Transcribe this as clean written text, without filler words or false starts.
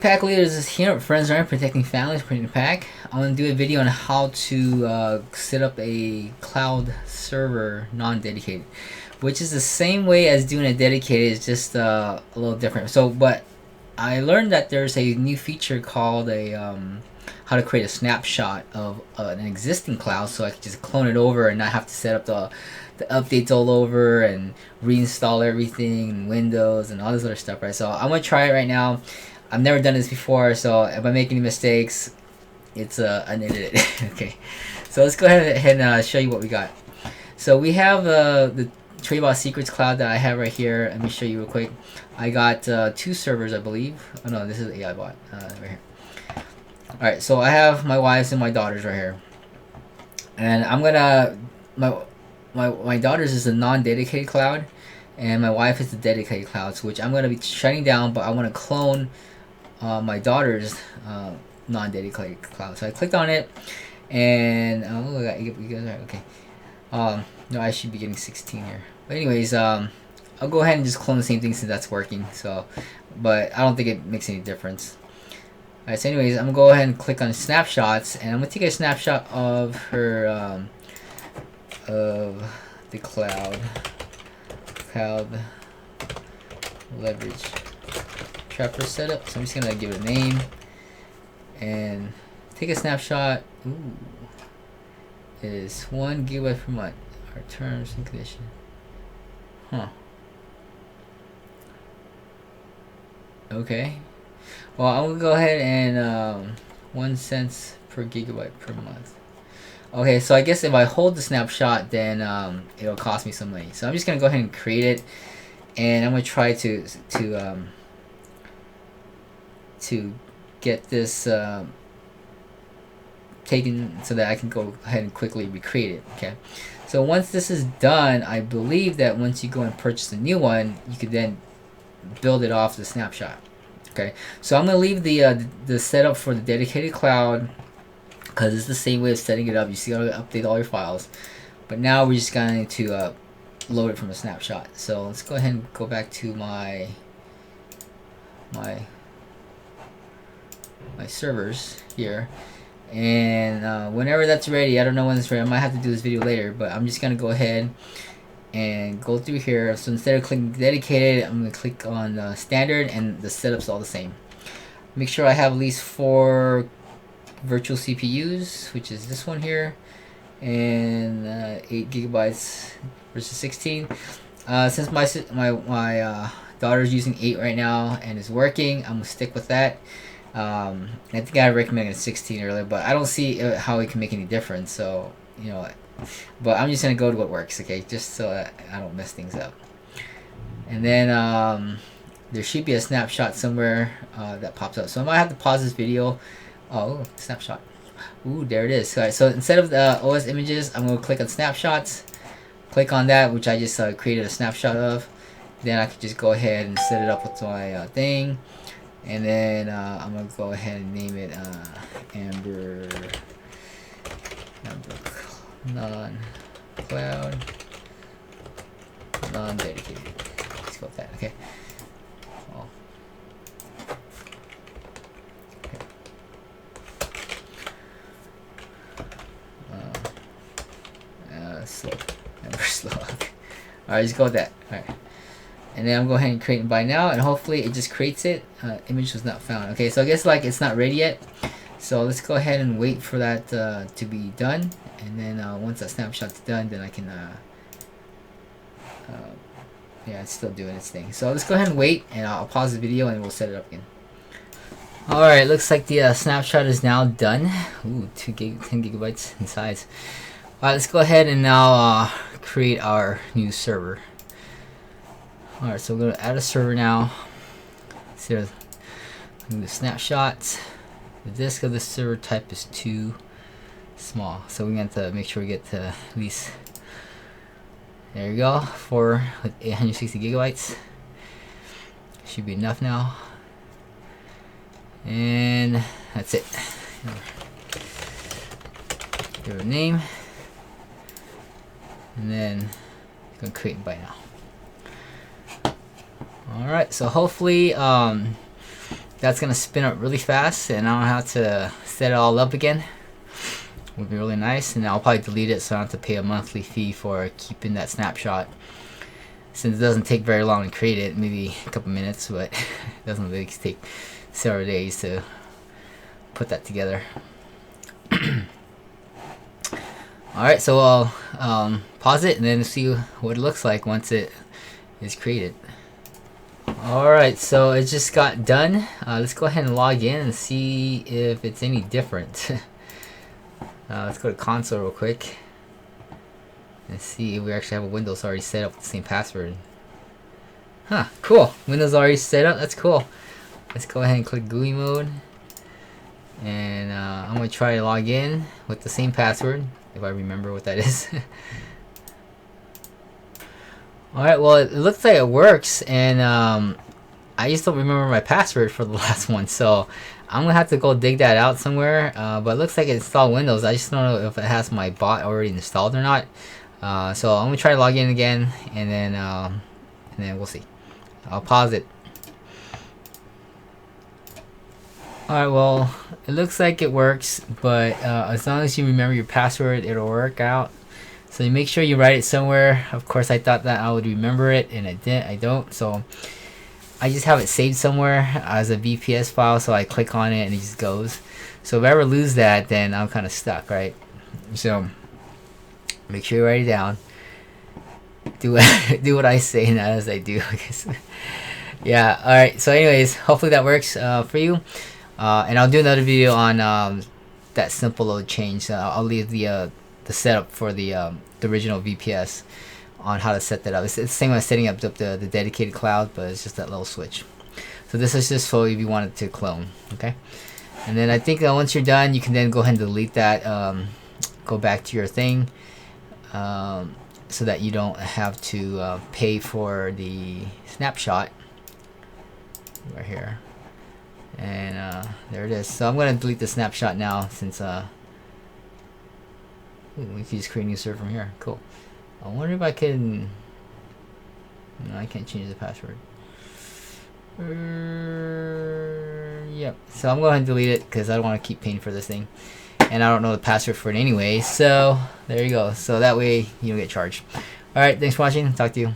Pack leaders is here. Friends are protecting families, printing pack. I'm gonna do a video on how to set up a cloud server non-dedicated, which is the same way as doing a dedicated. It's just a little different. But I learned that there's a new feature called a how to create a snapshot of an existing cloud, so I can just clone it over and not have to set up the updates all over and reinstall everything and Windows and all this other stuff, right? So I'm gonna try it right now. I've never done this before, so if I make any mistakes, it's unedited. Okay, so let's go ahead and show you what we got. So we have the Tradebot Secrets Cloud that I have right here. Let me show you real quick. I got 2 servers, I believe. Oh no, this is AI bot right here. All right, so I have my wives and my daughters right here, and I'm gonna my daughters is a non-dedicated cloud, and my wife is the dedicated cloud, which I'm gonna be shutting down, but I want to clone my daughter's non-dedicated cloud. So I clicked on it, and you guys are okay. No, I should be getting 16 here. But anyways, I'll go ahead and just clone the same thing since that's working. So, but I don't think it makes any difference. Alright, so anyways, I'm gonna go ahead and click on snapshots, and I'm gonna take a snapshot of her of the cloud leverage trapper setup. So I'm just gonna give it a name and take a snapshot. Ooh, it is 1 GB per month. Our terms and conditions. Huh. Okay. Well, I'm gonna go ahead and 1 cent per gigabyte per month. Okay, so I guess if I hold the snapshot, then it'll cost me some money. So I'm just gonna go ahead and create it, and I'm gonna try to get this taken so that I can go ahead and quickly recreate it. Okay, so once this is done, I believe that once you go and purchase a new one, you could then build it off the snapshot. Okay, so I'm gonna leave the setup for the dedicated cloud because it's the same way of setting it up. You see how to update all your files, but now we're just going to load it from a snapshot. So let's go ahead and go back to my servers here, and whenever that's ready, I don't know when it's ready. I might have to do this video later, but I'm just gonna go ahead and go through here. So instead of clicking dedicated, I'm gonna click on standard, and the setup's all the same. Make sure I have at least 4 virtual CPUs, which is this one here, and 8 gigabytes versus 16. Since my daughter's using 8 right now and is working, I'm gonna stick with that. I think I recommended 16 earlier, but I don't see how it can make any difference. So but I'm just gonna go to what works, okay, just so that I don't mess things up. And then there should be a snapshot somewhere that pops up, so I might have to pause this video. Oh, snapshot. Ooh, there it is. Alright, so instead of the OS images, I'm gonna click on snapshots, click on that, which I just created a snapshot of. Then I can just go ahead and set it up with my thing, and then I'm gonna go ahead and name it Amber non-cloud non-dedicated. Let's go with that. Okay. Oh. Slow. Never slow. Alright, just go with that. Alright. And then I'm going to go ahead and create it by now, and hopefully it just creates it. Image was not found. Okay, so I guess like it's not ready yet. So let's go ahead and wait for that to be done. And then once that snapshot's done, then I can yeah, it's still doing its thing. So let's go ahead and wait, and I'll pause the video and we'll set it up again. Alright, looks like the snapshot is now done. Ooh, 10 gigabytes in size. Alright, let's go ahead and now create our new server. Alright, so we're going to add a server now. So the snapshots. The disk of the server type is too small, so we have to make sure we get to at least, there you go, 4 with 860 gigabytes. Should be enough now. And that's it. Give it a name, and then you can create by now. Alright, so hopefully that's gonna spin up really fast, and I don't have to set it all up again. Would be really nice, and I'll probably delete it so I don't have to pay a monthly fee for keeping that snapshot. Since it doesn't take very long to create it, maybe a couple minutes, but it doesn't really take several days to put that together. Alright, so I'll pause it and then see what it looks like once it is created. Alright, so it just got done. Let's go ahead and log in and see if it's any different. Let's go to console real quick and see if we actually have a Windows already set up with the same password. Huh, cool. Windows already set up. That's cool. Let's go ahead and click GUI mode. And I'm going to try to log in with the same password, if I remember what that is. Alright, well, it looks like it works, and I just don't remember my password for the last one, so I'm going to have to go dig that out somewhere. But it looks like it installed Windows. I just don't know if it has my bot already installed or not. So I'm going to try to log in again, and then we'll see. I'll pause it. Alright, well, it looks like it works, but as long as you remember your password, it'll work out. So you make sure you write it somewhere. Of course, I thought that I would remember it, and I don't. So I just have it saved somewhere as a VPS file, so I click on it and it just goes. So if I ever lose that, then I'm kind of stuck, right? So make sure you write it down. Do what I say, not as I do, I guess. Yeah, alright. So anyways, hopefully that works for you. And I'll do another video on that simple load change. I'll leave the setup for the original VPS on how to set that up. It's the same as setting up the dedicated cloud, but it's just that little switch. So this is just for if you wanted to clone, okay? And then I think once you're done, you can then go ahead and delete that, go back to your thing, so that you don't have to pay for the snapshot right here. And there it is. So I'm going to delete the snapshot now, since we can just create a new server from here. Cool. I wonder if I can... No, I can't change the password. Yep. So I'm going to delete it because I don't want to keep paying for this thing. And I don't know the password for it anyway. So there you go. So that way you don't get charged. Alright, thanks for watching. Talk to you.